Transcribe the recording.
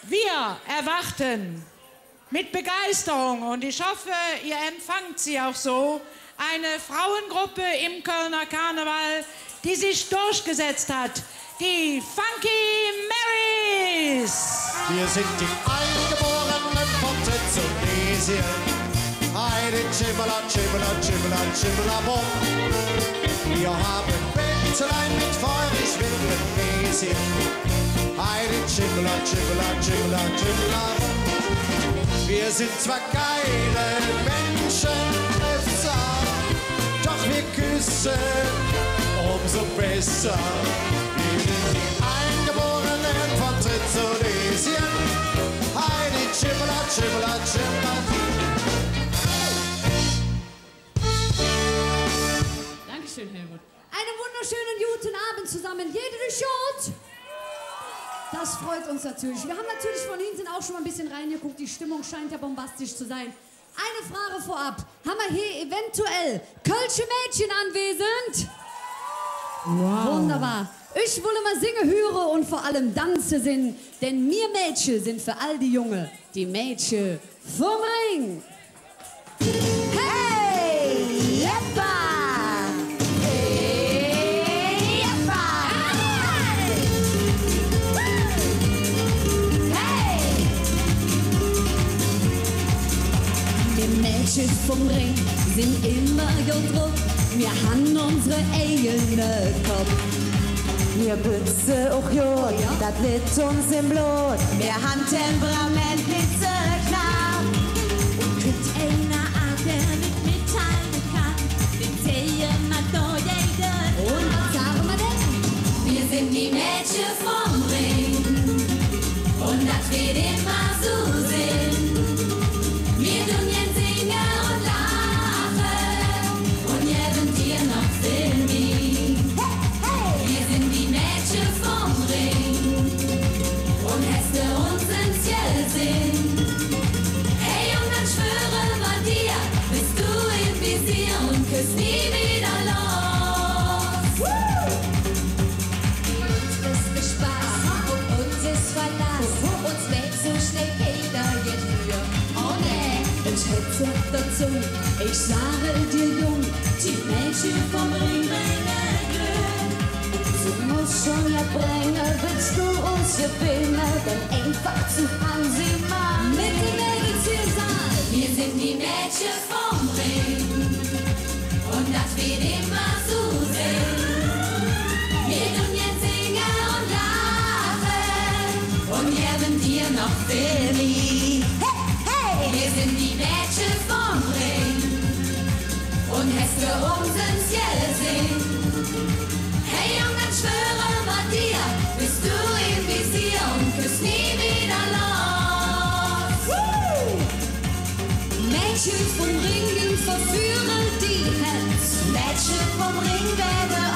Wir erwarten mit Begeisterung, und ich hoffe, ihr empfangt sie auch so, eine Frauengruppe im Kölner Karneval, die sich durchgesetzt hat. Die Funky Marys! Wir sind die Eingeborenen von Tunesien. Heide Chibala, Chibala, Chibala, Chibala, Bom. Wir haben Bettlein mit feurig Windmagnesium. Heide Chibala, Chibala, Chibala, Chibala, Bom. Wir sind zwar geile Menschen, doch wir küssen umso besser. Wir sind die Eingeborenen von Tunesien. Heidi Chibala, Chibala, Chibala. Dankeschön, Helmut. Einen wunderschönen guten Abend zusammen. Jede Short. Das freut uns natürlich. Wir haben natürlich von hinten auch schon mal ein bisschen reingeguckt. Die Stimmung scheint ja bombastisch zu sein. Eine Frage vorab. Haben wir hier eventuell kölsche Mädchen anwesend? Wow. Wunderbar. Ich will mal singen hören und vor allem tanzen singen, denn wir Mädchen sind für all die Junge die Mädchen vom Ring. Hey, Jeppa! Hey, Jeppa! Hey! Die Mädchen vom Ring sind immer gedruckt. Wir haben unsere eigene Kopf. Wir bützen auch Jod, das liegt uns im Blut. Wir haben Temperament, blitzeklar. Und gibt einer an, der nicht mitteilen kann, den sehen wir da jeden. Und was sagen wir denn? Wir sind die Mädchen vom Ring. Und das wird immer so sein. Wir tun jetzt singen und lachen. Und jeden dir noch filmen. Wir sind die Mädchen vom Ring. Und hätte uns ins Ziel sind. Hey, und dann schwören wir dir, bist du im Visier und küsst nie wieder los. Uns ist der Spaß und uns ist Verlass. Uns weg so schnell jeder geht für. Oh nee, ich hätte dazu. Ich sage dir, Jung, Die Mädchen vom Ring bringen Glück. du musst schon ja bringen, willst du uns gewinnen, denn einfach zu Hansi mal mit dem Medizinsaal. Wir sind die Mädchen vom Ring. Und das wird immer so sein. Wir tun jetzt singen und lachen. Und geben dir noch Filmi. Wir sind die Mädchen vom Ring. Und hast für uns ins Ciel sehen. Hey, und dann schwören wir dir, bist du im Visier und küsst nie wieder los. Mädchen vom Ring, die verführen die Herz. Mädchen vom Ring werden